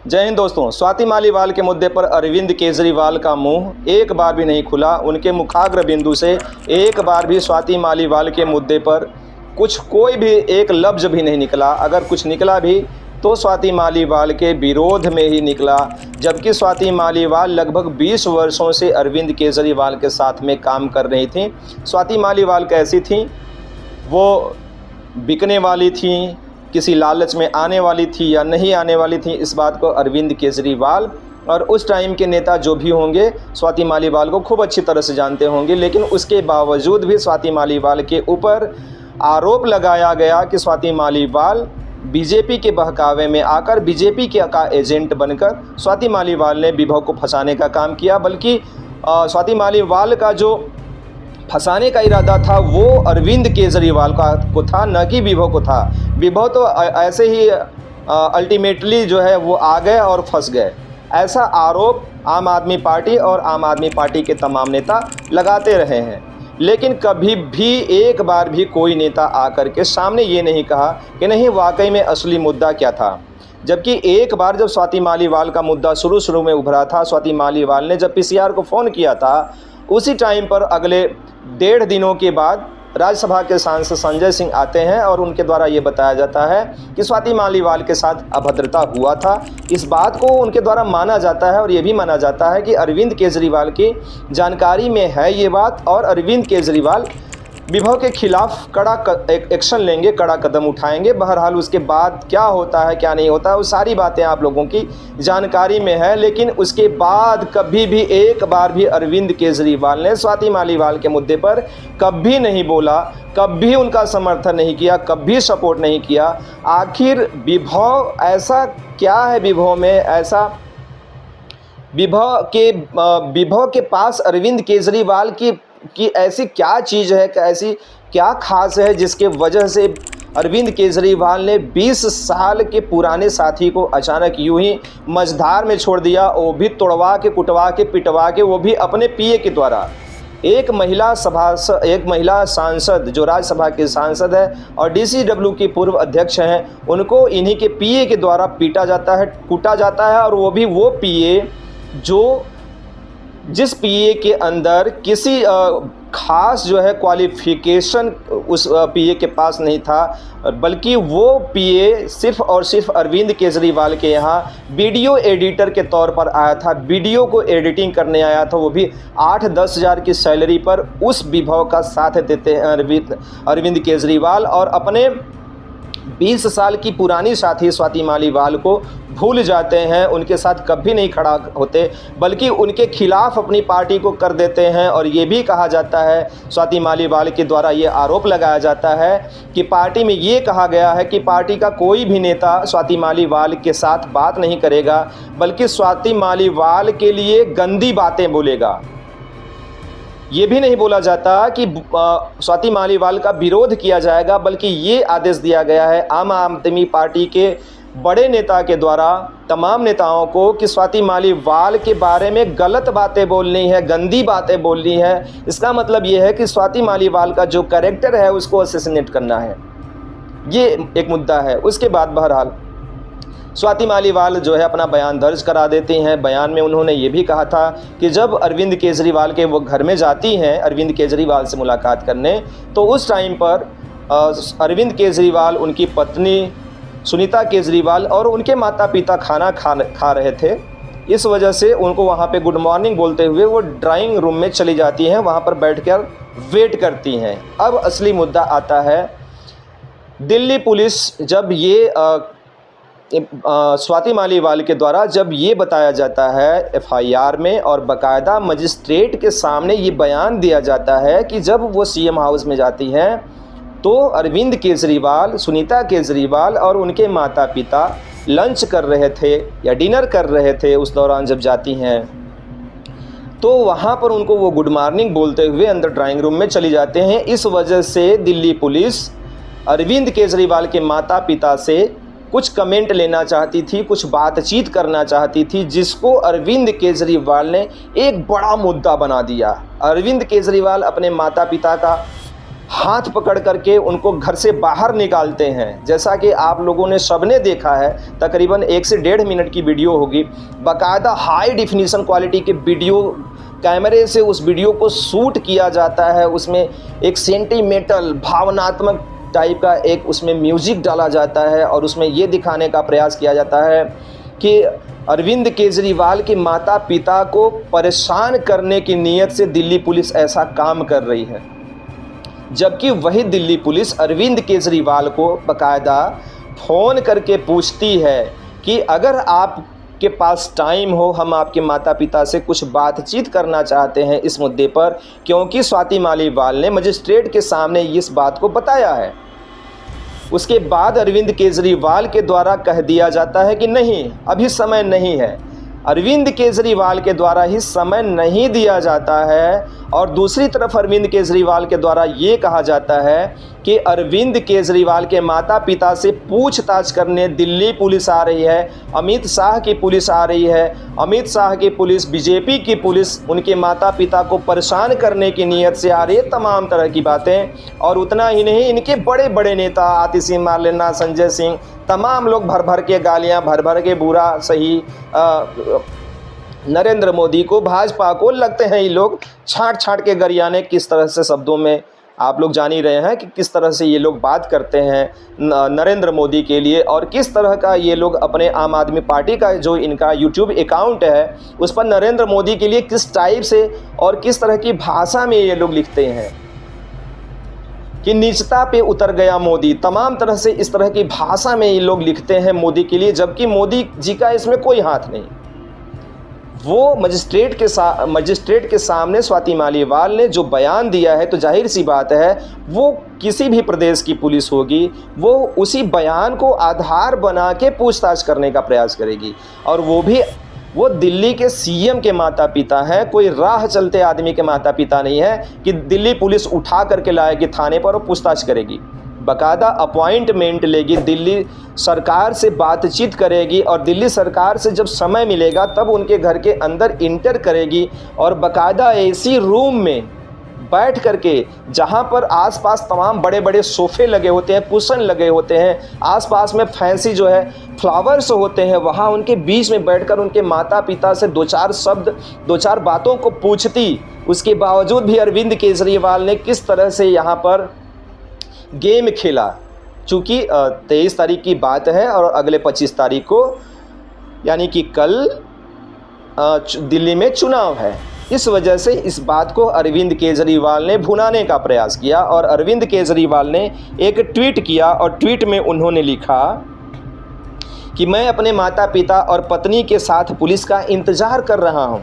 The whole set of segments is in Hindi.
जय हिंद दोस्तों। स्वाति मालीवाल के मुद्दे पर अरविंद केजरीवाल का मुंह एक बार भी नहीं खुला। उनके मुखाग्र बिंदु से एक बार भी स्वाति मालीवाल के मुद्दे पर कोई भी एक लफ्ज़ भी नहीं निकला। अगर कुछ निकला भी तो स्वाति मालीवाल के विरोध में ही निकला, जबकि स्वाति मालीवाल लगभग 20 वर्षों से अरविंद केजरीवाल के साथ में काम कर रही थी। स्वाति मालीवाल कैसी थी? वो बिकने वाली थी, किसी लालच में आने वाली थी या नहीं आने वाली थी, इस बात को अरविंद केजरीवाल और उस टाइम के नेता जो भी होंगे स्वाति मालीवाल को खूब अच्छी तरह से जानते होंगे। लेकिन उसके बावजूद भी स्वाति मालीवाल के ऊपर आरोप लगाया गया कि स्वाति मालीवाल बीजेपी के बहकावे में आकर बीजेपी का एजेंट बनकर स्वाति मालीवाल ने विभव को फंसाने का काम किया। बल्कि स्वाति मालीवाल का जो फंसाने का इरादा था वो अरविंद केजरीवाल को था, न कि विभव को था। विभव तो ऐसे ही अल्टीमेटली जो है वो आ गए और फंस गए। ऐसा आरोप आम आदमी पार्टी और आम आदमी पार्टी के तमाम नेता लगाते रहे हैं, लेकिन कभी भी एक बार भी कोई नेता आकर के सामने ये नहीं कहा कि नहीं वाकई में असली मुद्दा क्या था। जबकि एक बार जब स्वाति मालीवाल का मुद्दा शुरू में उभरा था, स्वाति मालीवाल ने जब पीसीआर को फ़ोन किया था, उसी टाइम पर अगले 1.5 दिनों के बाद राज्यसभा के सांसद संजय सिंह आते हैं और उनके द्वारा ये बताया जाता है कि स्वाति मालीवाल के साथ अभद्रता हुआ था। इस बात को उनके द्वारा माना जाता है और ये भी माना जाता है कि अरविंद केजरीवाल की जानकारी में है ये बात और अरविंद केजरीवाल विभव के खिलाफ कड़ा एक्शन लेंगे, कड़ा कदम उठाएंगे। बहरहाल उसके बाद क्या होता है क्या नहीं होता है वो सारी बातें आप लोगों की जानकारी में है। लेकिन उसके बाद कभी भी एक बार भी अरविंद केजरीवाल ने स्वाति मालीवाल के मुद्दे पर कभी नहीं बोला, कभी उनका समर्थन नहीं किया, कभी सपोर्ट नहीं किया। आखिर विभव ऐसा क्या है? विभव में ऐसा विभव के पास अरविंद केजरीवाल की ऐसी क्या चीज़ है, ऐसी क्या खास है जिसके वजह से अरविंद केजरीवाल ने 20 साल के पुराने साथी को अचानक यूं ही मझधार में छोड़ दिया, वो भी तोड़वा के कुटवा के पिटवा के, वो भी अपने पीए के द्वारा। एक महिला सांसद जो राज्यसभा के सांसद है और डीसीडब्ल्यू की पूर्व अध्यक्ष हैं, उनको इन्हीं के पीए के द्वारा पीटा जाता है, कूटा जाता है। और वो भी वो पीए जिस पीए के अंदर किसी खास जो है क्वालिफिकेशन उस पीए के पास नहीं था, बल्कि वो पीए सिर्फ और सिर्फ अरविंद केजरीवाल के यहाँ वीडियो एडिटर के तौर पर आया था, वीडियो को एडिटिंग करने आया था, वो भी 8-10 हज़ार की सैलरी पर। उस विभव का साथ देते हैं अरविंद केजरीवाल और अपने 20 साल की पुरानी साथी स्वाति मालीवाल को भूल जाते हैं, उनके साथ कभी नहीं खड़ा होते, बल्कि उनके खिलाफ अपनी पार्टी को कर देते हैं। और ये भी कहा जाता है, स्वाति मालीवाल के द्वारा ये आरोप लगाया जाता है कि पार्टी में ये कहा गया है कि पार्टी का कोई भी नेता स्वाति मालीवाल के साथ बात नहीं करेगा, बल्कि स्वाति मालीवाल के लिए गंदी बातें बोलेगा। ये भी नहीं बोला जाता कि स्वाति मालीवाल का विरोध किया जाएगा, बल्कि ये आदेश दिया गया है आम आदमी पार्टी के बड़े नेता के द्वारा तमाम नेताओं को कि स्वाति मालीवाल के बारे में गलत बातें बोलनी है, गंदी बातें बोलनी है। इसका मतलब ये है कि स्वाति मालीवाल का जो कैरेक्टर है उसको असैसिनेट करना है। ये एक मुद्दा है। उसके बाद बहरहाल स्वाति मालीवाल जो है अपना बयान दर्ज करा देती हैं। बयान में उन्होंने ये भी कहा था कि जब अरविंद केजरीवाल के वो घर में जाती हैं अरविंद केजरीवाल से मुलाकात करने, तो उस टाइम पर अरविंद केजरीवाल, उनकी पत्नी सुनीता केजरीवाल और उनके माता पिता खाना खा रहे थे। इस वजह से उनको वहाँ पे गुड मॉर्निंग बोलते हुए वो ड्राइंग रूम में चली जाती हैं, वहाँ पर बैठकर वेट करती हैं। अब असली मुद्दा आता है। दिल्ली पुलिस जब ये स्वाति मालीवाल के द्वारा जब ये बताया जाता है एफआईआर में और बाकायदा मजिस्ट्रेट के सामने ये बयान दिया जाता है कि जब वो सीएम हाउस में जाती हैं तो अरविंद केजरीवाल, सुनीता केजरीवाल और उनके माता पिता लंच कर रहे थे या डिनर कर रहे थे। उस दौरान जब जाती हैं तो वहाँ पर उनको वो गुड मॉर्निंग बोलते हुए अंदर ड्राइंग रूम में चली जाते हैं। इस वजह से दिल्ली पुलिस अरविंद केजरीवाल के माता पिता से कुछ कमेंट लेना चाहती थी, कुछ बातचीत करना चाहती थी, जिसको अरविंद केजरीवाल ने एक बड़ा मुद्दा बना दिया। अरविंद केजरीवाल अपने माता पिता का हाथ पकड़ करके उनको घर से बाहर निकालते हैं। जैसा कि आप लोगों ने सबने देखा है, तकरीबन 1 से 1.5 मिनट की वीडियो होगी, बाकायदा हाई डिफिनीशन क्वालिटी के वीडियो कैमरे से उस वीडियो को शूट किया जाता है। उसमें एक सेंटिमेंटल भावनात्मक टाइप का एक उसमें म्यूज़िक डाला जाता है और उसमें ये दिखाने का प्रयास किया जाता है कि अरविंद केजरीवाल के माता पिता को परेशान करने की नीयत से दिल्ली पुलिस ऐसा काम कर रही है। जबकि वही दिल्ली पुलिस अरविंद केजरीवाल को बाकायदा फ़ोन करके पूछती है कि अगर आपके पास टाइम हो, हम आपके माता पिता से कुछ बातचीत करना चाहते हैं इस मुद्दे पर, क्योंकि स्वाति मालीवाल ने मजिस्ट्रेट के सामने इस बात को बताया है। उसके बाद अरविंद केजरीवाल के द्वारा कह दिया जाता है कि नहीं, अभी समय नहीं है। अरविंद केजरीवाल के द्वारा ही समय नहीं दिया जाता है और दूसरी तरफ अरविंद केजरीवाल के द्वारा ये कहा जाता है कि अरविंद केजरीवाल के माता पिता से पूछताछ करने दिल्ली पुलिस आ रही है, अमित शाह की पुलिस आ रही है। अमित शाह की पुलिस, बीजेपी की पुलिस उनके माता पिता को परेशान करने की नीयत से आ रही है, तमाम तरह की बातें। और उतना ही नहीं, इनके बड़े बड़े नेता आतिशी मार्लेना, संजय सिंह, तमाम लोग भर भर के गालियां, भर भर के बुरा सही नरेंद्र मोदी को, भाजपा को लगते हैं ये लोग छांट छांट के गरियाने किस तरह से शब्दों में आप लोग जान ही रहे हैं कि किस तरह से ये लोग बात करते हैं नरेंद्र मोदी के लिए, और किस तरह का ये लोग अपने आम आदमी पार्टी का जो इनका यूट्यूब अकाउंट है उस पर नरेंद्र मोदी के लिए किस टाइप से और किस तरह की भाषा में ये लोग लिखते हैं कि नीचता पे उतर गया मोदी। तमाम तरह से इस तरह की भाषा में ये लोग लिखते हैं मोदी के लिए, जबकि मोदी जी का इसमें कोई हाथ नहीं। वो मजिस्ट्रेट के सामने स्वाति मालीवाल ने जो बयान दिया है, तो जाहिर सी बात है वो किसी भी प्रदेश की पुलिस होगी, वो उसी बयान को आधार बना के पूछताछ करने का प्रयास करेगी। और वो दिल्ली के सीएम के माता पिता हैं, कोई राह चलते आदमी के माता पिता नहीं है कि दिल्ली पुलिस उठा करके लाएगी थाने पर और पूछताछ करेगी। बाकायदा अपॉइंटमेंट लेगी, दिल्ली सरकार से बातचीत करेगी और दिल्ली सरकार से जब समय मिलेगा तब उनके घर के अंदर इंटर करेगी और बाकायदा एसी रूम में बैठ करके, जहां पर आसपास तमाम बड़े बड़े सोफ़े लगे होते हैं, कुशन लगे होते हैं, आसपास में फैंसी जो है फ्लावर्स होते हैं, वहां उनके बीच में बैठकर उनके माता पिता से दो चार बातों को पूछती। उसके बावजूद भी अरविंद केजरीवाल ने किस तरह से यहाँ पर गेम खेला। चूँकि 23 तारीख की बात है और अगले 25 तारीख को यानी कि कल दिल्ली में चुनाव है, इस वजह से इस बात को अरविंद केजरीवाल ने भुनाने का प्रयास किया। और अरविंद केजरीवाल ने एक ट्वीट किया और ट्वीट में उन्होंने लिखा कि मैं अपने माता पिता और पत्नी के साथ पुलिस का इंतज़ार कर रहा हूं।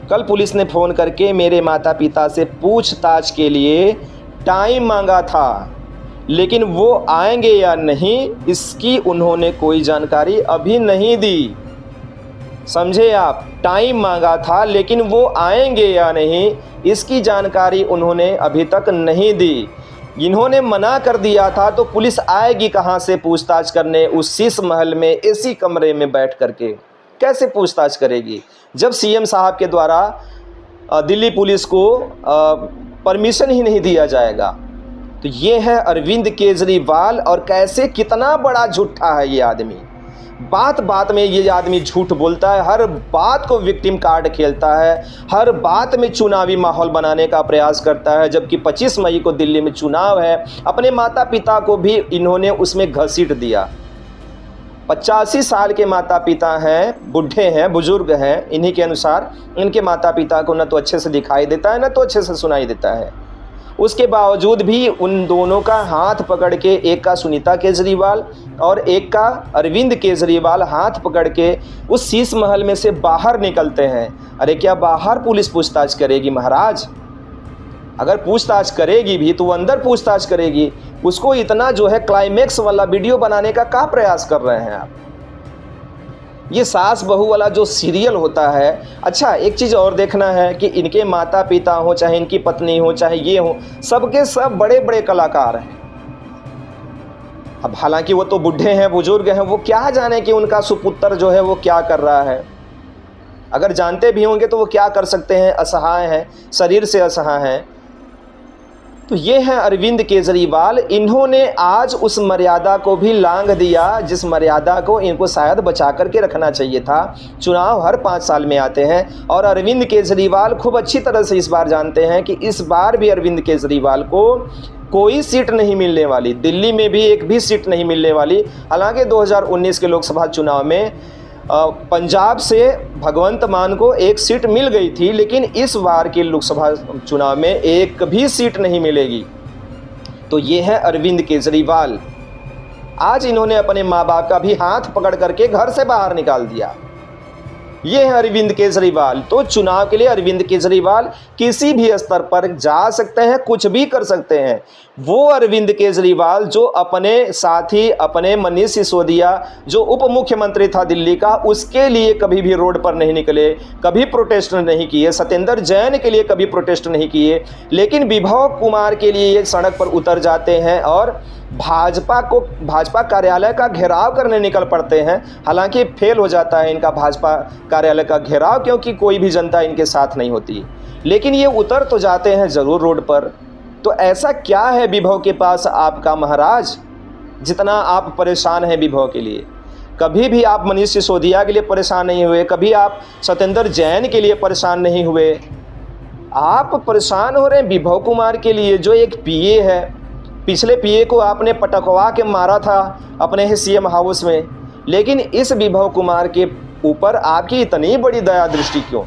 कल पुलिस ने फ़ोन करके मेरे माता पिता से पूछताछ के लिए टाइम मांगा था, लेकिन वो आएंगे या नहीं इसकी उन्होंने कोई जानकारी अभी नहीं दी। समझे आप, टाइम मांगा था लेकिन वो आएंगे या नहीं इसकी जानकारी उन्होंने अभी तक नहीं दी। इन्होंने मना कर दिया था तो पुलिस आएगी कहाँ से पूछताछ करने, उस शीश महल में एसी कमरे में बैठ करके कैसे पूछताछ करेगी जब सीएम साहब के द्वारा दिल्ली पुलिस को परमिशन ही नहीं दिया जाएगा। तो ये है अरविंद केजरीवाल, और कैसे कितना बड़ा झूठा है ये आदमी। बात बात में ये आदमी झूठ बोलता है, हर बात को विक्टिम कार्ड खेलता है, हर बात में चुनावी माहौल बनाने का प्रयास करता है। जबकि 25 मई को दिल्ली में चुनाव है, अपने माता पिता को भी इन्होंने उसमें घसीट दिया। 85 साल के माता पिता हैं, बुढ़े हैं, बुजुर्ग हैं, इन्हीं के अनुसार इनके माता पिता को न तो अच्छे से दिखाई देता है न तो अच्छे से सुनाई देता है। उसके बावजूद भी उन दोनों का हाथ पकड़ के, एक का सुनीता केजरीवाल और एक का अरविंद केजरीवाल हाथ पकड़ के उस शीश महल में से बाहर निकलते हैं। अरे क्या बाहर पुलिस पूछताछ करेगी महाराज? अगर पूछताछ करेगी भी तो वो अंदर पूछताछ करेगी। उसको इतना जो है क्लाइमेक्स वाला वीडियो बनाने का क्या प्रयास कर रहे हैं आप? ये सास बहू वाला जो सीरियल होता है। अच्छा, एक चीज़ और देखना है कि इनके माता पिता हो, चाहे इनकी पत्नी हो, चाहे ये हो, सबके सब बड़े बड़े कलाकार हैं। अब हालांकि वो तो बूढ़े हैं, बुजुर्ग हैं, वो क्या जाने कि उनका सुपुत्र जो है वो क्या कर रहा है। अगर जानते भी होंगे तो वो क्या कर सकते हैं, असहाय हैं, शरीर से असहाय हैं। तो ये हैं अरविंद केजरीवाल। इन्होंने आज उस मर्यादा को भी लांघ दिया जिस मर्यादा को इनको शायद बचा करके रखना चाहिए था। चुनाव हर 5 साल में आते हैं और अरविंद केजरीवाल खूब अच्छी तरह से इस बार जानते हैं कि इस बार भी अरविंद केजरीवाल को कोई सीट नहीं मिलने वाली। दिल्ली में भी एक भी सीट नहीं मिलने वाली। हालांकि 2019 के लोकसभा चुनाव में पंजाब से भगवंत मान को एक सीट मिल गई थी, लेकिन इस बार के लोकसभा चुनाव में एक भी सीट नहीं मिलेगी। तो ये है अरविंद केजरीवाल। आज इन्होंने अपने माँ बाप का भी हाथ पकड़ करके घर से बाहर निकाल दिया। ये है अरविंद केजरीवाल। तो चुनाव के लिए अरविंद केजरीवाल किसी भी स्तर पर जा सकते हैं, कुछ भी कर सकते हैं। वो अरविंद केजरीवाल जो अपने साथी, अपने मनीष सिसोदिया जो उप मुख्यमंत्री था दिल्ली का, उसके लिए कभी भी रोड पर नहीं निकले, कभी प्रोटेस्ट नहीं किए, सत्येंद्र जैन के लिए कभी प्रोटेस्ट नहीं किए, लेकिन विभव कुमार के लिए ये सड़क पर उतर जाते हैं और भाजपा कार्यालय का घेराव करने निकल पड़ते हैं। हालांकि फेल हो जाता है इनका भाजपा कार्यालय का घेराव, क्योंकि कोई भी जनता इनके साथ नहीं होती, लेकिन ये उतर तो जाते हैं ज़रूर रोड पर। तो ऐसा क्या है विभव के पास आपका महाराज, जितना आप परेशान हैं विभव के लिए? कभी भी आप मनीष सिसोदिया के लिए परेशान नहीं हुए, कभी आप सत्येंद्र जैन के लिए परेशान नहीं हुए। आप परेशान हो रहे हैं विभव कुमार के लिए, जो एक पीए है। पिछले पीए को आपने पटकवा के मारा था अपने ही सीएम हाउस में, लेकिन इस विभव कुमार के ऊपर आपकी इतनी बड़ी दया दृष्टि क्यों?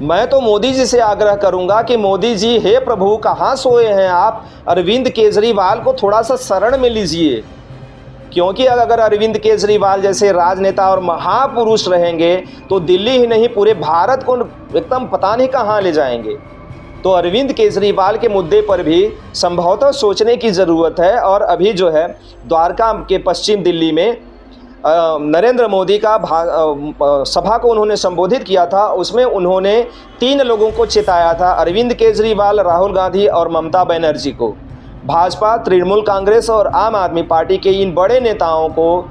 मैं तो मोदी जी से आग्रह करूंगा कि मोदी जी, हे प्रभु, कहाँ सोए हैं आप? अरविंद केजरीवाल को थोड़ा सा शरण में लीजिए, क्योंकि अगर अरविंद केजरीवाल जैसे राजनेता और महापुरुष रहेंगे तो दिल्ली ही नहीं पूरे भारत को एकदम पता नहीं कहाँ ले जाएंगे। तो अरविंद केजरीवाल के मुद्दे पर भी संभवतः सोचने की ज़रूरत है। और अभी जो है द्वारका के पश्चिम दिल्ली में नरेंद्र मोदी का सभा को उन्होंने संबोधित किया था। उसमें उन्होंने 3 लोगों को चिताया था, अरविंद केजरीवाल, राहुल गांधी और ममता बनर्जी को। भाजपा, तृणमूल कांग्रेस और आम आदमी पार्टी के इन बड़े नेताओं को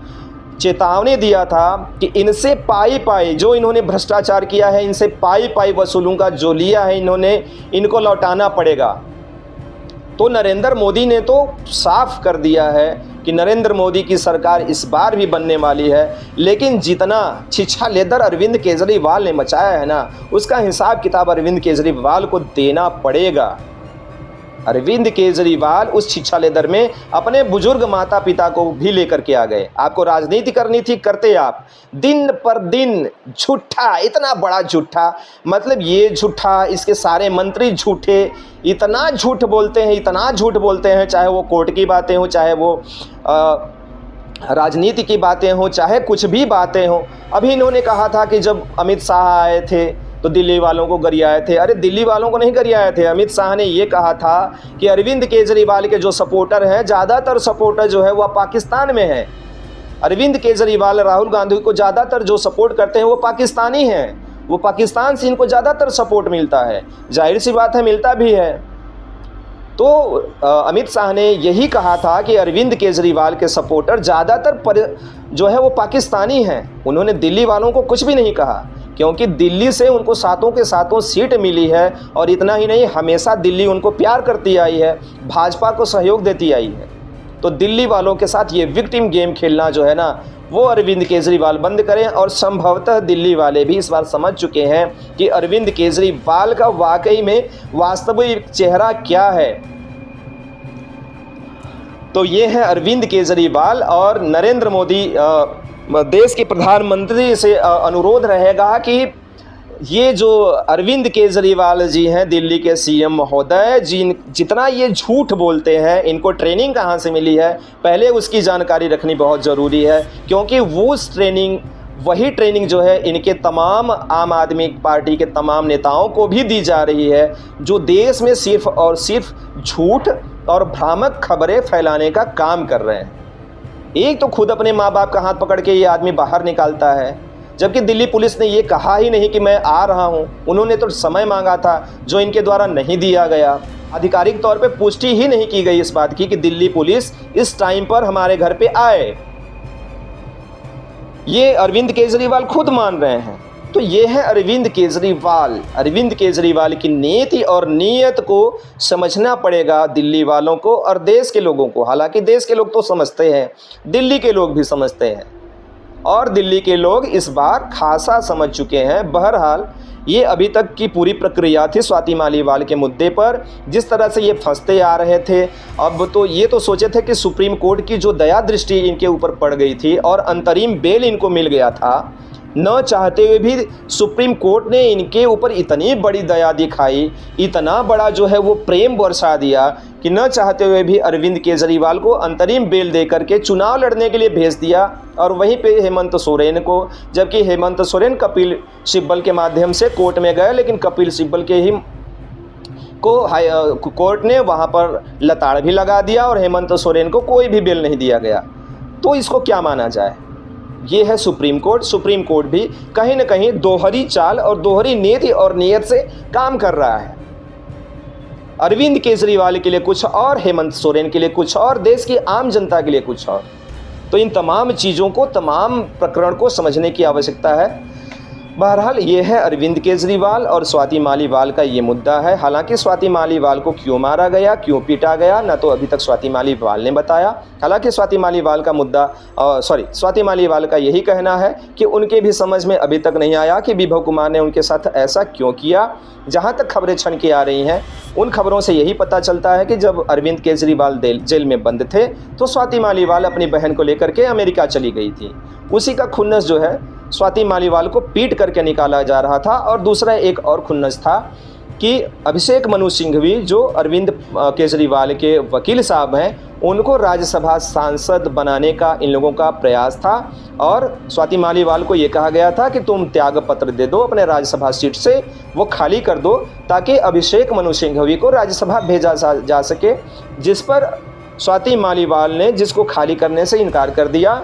चेतावनी दिया था कि इनसे पाई जो इन्होंने भ्रष्टाचार किया है, इनसे पाई वसूलूंगा, जो लिया है इन्होंने, इनको लौटाना पड़ेगा। तो नरेंद्र मोदी ने तो साफ कर दिया है कि नरेंद्र मोदी की सरकार इस बार भी बनने वाली है, लेकिन जितना छिछा लेदर अरविंद केजरीवाल ने मचाया है ना, उसका हिसाब किताब अरविंद केजरीवाल को देना पड़ेगा। अरविंद केजरीवाल उस शिक्षा लेदर में अपने बुजुर्ग माता पिता को भी लेकर के आ गए। आपको राजनीति करनी थी, करते आप। दिन पर दिन झूठा, इतना बड़ा झूठा, मतलब ये झूठा, इसके सारे मंत्री झूठे, इतना झूठ बोलते हैं, इतना झूठ बोलते हैं, चाहे वो कोर्ट की बातें हो, चाहे वो राजनीति की बातें हो, चाहे कुछ भी बातें हो। अभी इन्होंने कहा था कि जब अमित शाह आए थे तो दिल्ली वालों को गरियाए थे। अरे दिल्ली वालों को नहीं गरियाए थे, अमित शाह ने ये कहा था कि अरविंद केजरीवाल के जो सपोर्टर हैं, ज़्यादातर सपोर्टर जो है वह पाकिस्तान में है। अरविंद केजरीवाल, राहुल गांधी को ज़्यादातर जो सपोर्ट करते हैं वो पाकिस्तानी हैं। वो पाकिस्तान से इनको ज़्यादातर सपोर्ट मिलता है, जाहिर सी बात है, मिलता भी है। तो अमित शाह ने यही कहा था कि अरविंद केजरीवाल के सपोर्टर ज़्यादातर जो है वो पाकिस्तानी हैं। उन्होंने दिल्ली वालों को कुछ भी नहीं कहा, क्योंकि दिल्ली से उनको सातों के सातों सीट मिली है। और इतना ही नहीं, हमेशा दिल्ली उनको प्यार करती आई है, भाजपा को सहयोग देती आई है। तो दिल्ली वालों के साथ ये विक्टिम गेम खेलना जो है ना, वो अरविंद केजरीवाल बंद करें। और संभवतः दिल्ली वाले भी इस बार समझ चुके हैं कि अरविंद केजरीवाल का वाकई में वास्तविक चेहरा क्या है। तो ये है अरविंद केजरीवाल। और नरेंद्र मोदी देश के प्रधानमंत्री से अनुरोध रहेगा कि ये जो अरविंद केजरीवाल जी हैं, दिल्ली के सीएम महोदय, जितना ये झूठ बोलते हैं, इनको ट्रेनिंग कहाँ से मिली है, पहले उसकी जानकारी रखनी बहुत ज़रूरी है। क्योंकि वही ट्रेनिंग जो है इनके तमाम आम आदमी पार्टी के तमाम नेताओं को भी दी जा रही है, जो देश में सिर्फ और सिर्फ झूठ और भ्रामक खबरें फैलाने का काम कर रहे हैं। एक तो खुद अपने माँ बाप का हाथ पकड़ के ये आदमी बाहर निकालता है, जबकि दिल्ली पुलिस ने ये कहा ही नहीं कि मैं आ रहा हूँ। उन्होंने तो समय मांगा था, जो इनके द्वारा नहीं दिया गया। आधिकारिक तौर पे पुष्टि ही नहीं की गई इस बात की कि दिल्ली पुलिस इस टाइम पर हमारे घर पे आए। ये अरविंद केजरीवाल खुद मान रहे हैं। तो ये है अरविंद केजरीवाल। अरविंद केजरीवाल की नीति और नीयत को समझना पड़ेगा दिल्ली वालों को और देश के लोगों को। हालांकि देश के लोग तो समझते हैं, दिल्ली के लोग भी समझते हैं और दिल्ली के लोग इस बार खासा समझ चुके हैं। बहरहाल ये अभी तक की पूरी प्रक्रिया थी स्वाति मालीवाल के मुद्दे पर, जिस तरह से ये फंसते आ रहे थे। अब तो ये तो सोचे थे कि सुप्रीम कोर्ट की जो दया दृष्टि इनके ऊपर पड़ गई थी और अंतरिम बेल इनको मिल गया था, न चाहते हुए भी सुप्रीम कोर्ट ने इनके ऊपर इतनी बड़ी दया दिखाई, इतना बड़ा जो है वो प्रेम बरसा दिया कि न चाहते हुए भी अरविंद केजरीवाल को अंतरिम बेल दे करके चुनाव लड़ने के लिए भेज दिया। और वहीं पे हेमंत सोरेन को, जबकि हेमंत सोरेन कपिल सिब्बल के माध्यम से कोर्ट में गए, लेकिन कपिल सिब्बल के ही को कोर्ट ने वहाँ पर लताड़ भी लगा दिया और हेमंत सोरेन को कोई भी बेल नहीं दिया गया। तो इसको क्या माना जाए? ये है सुप्रीम कोर्ट। सुप्रीम कोर्ट भी कहीं ना कहीं दोहरी चाल और दोहरी नीति और नीयत से काम कर रहा है। अरविंद केजरीवाल के लिए कुछ और, हेमंत सोरेन के लिए कुछ और, देश की आम जनता के लिए कुछ और। तो इन तमाम चीज़ों को, तमाम प्रकरण को समझने की आवश्यकता है। बहरहाल ये है अरविंद केजरीवाल और स्वाति मालीवाल का ये मुद्दा है। हालांकि स्वाति मालीवाल को क्यों मारा गया, क्यों पीटा गया, ना तो अभी तक स्वाति मालीवाल ने बताया। हालांकि स्वाति मालीवाल का मुद्दा स्वाति मालीवाल का यही कहना है कि उनके भी समझ में अभी तक नहीं आया कि विभव कुमार ने उनके साथ ऐसा क्यों किया। जहाँ तक खबरें छन के आ रही हैं, उन खबरों से यही पता चलता है कि जब अरविंद केजरीवाल जेल में बंद थे तो स्वाति मालीवाल अपनी बहन को लेकर के अमेरिका चली गई थी। उसी का खुन्नस जो है स्वाति मालीवाल को पीट करके निकाला जा रहा था। और दूसरा एक और खुन्नस था कि अभिषेक मनु सिंघवी जो अरविंद केजरीवाल के वकील साहब हैं, उनको राज्यसभा सांसद बनाने का इन लोगों का प्रयास था। और स्वाति मालीवाल को ये कहा गया था कि तुम त्याग पत्र दे दो अपने राज्यसभा सीट से, वो खाली कर दो ताकि अभिषेक मनु सिंघवी को राज्यसभा भेजा जा सके। जिस पर स्वाति मालीवाल ने जिसको खाली करने से इनकार कर दिया,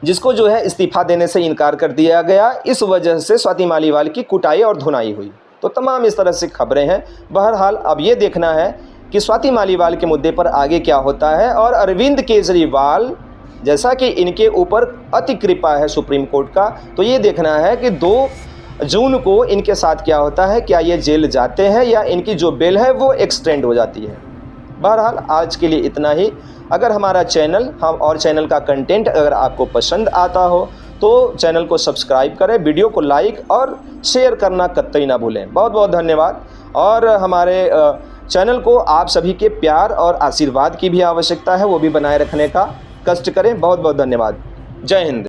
जिसको जो है इस्तीफा देने से इनकार कर दिया गया। इस वजह से स्वाति मालीवाल की कुटाई और धुनाई हुई। तो तमाम इस तरह से खबरें हैं। बहरहाल अब ये देखना है कि स्वाति मालीवाल के मुद्दे पर आगे क्या होता है। और अरविंद केजरीवाल, जैसा कि इनके ऊपर अति कृपा है सुप्रीम कोर्ट का, तो ये देखना है कि 2 जून को इनके साथ क्या होता है। क्या ये जेल जाते हैं या इनकी जो बेल है वो एक्सटेंड हो जाती है। बहरहाल आज के लिए इतना ही। अगर हमारा चैनल और चैनल का कंटेंट अगर आपको पसंद आता हो तो चैनल को सब्सक्राइब करें, वीडियो को लाइक और शेयर करना कतई ना भूलें। बहुत बहुत धन्यवाद। और हमारे चैनल को आप सभी के प्यार और आशीर्वाद की भी आवश्यकता है, वो भी बनाए रखने का कष्ट करें। बहुत बहुत धन्यवाद। जय हिंद।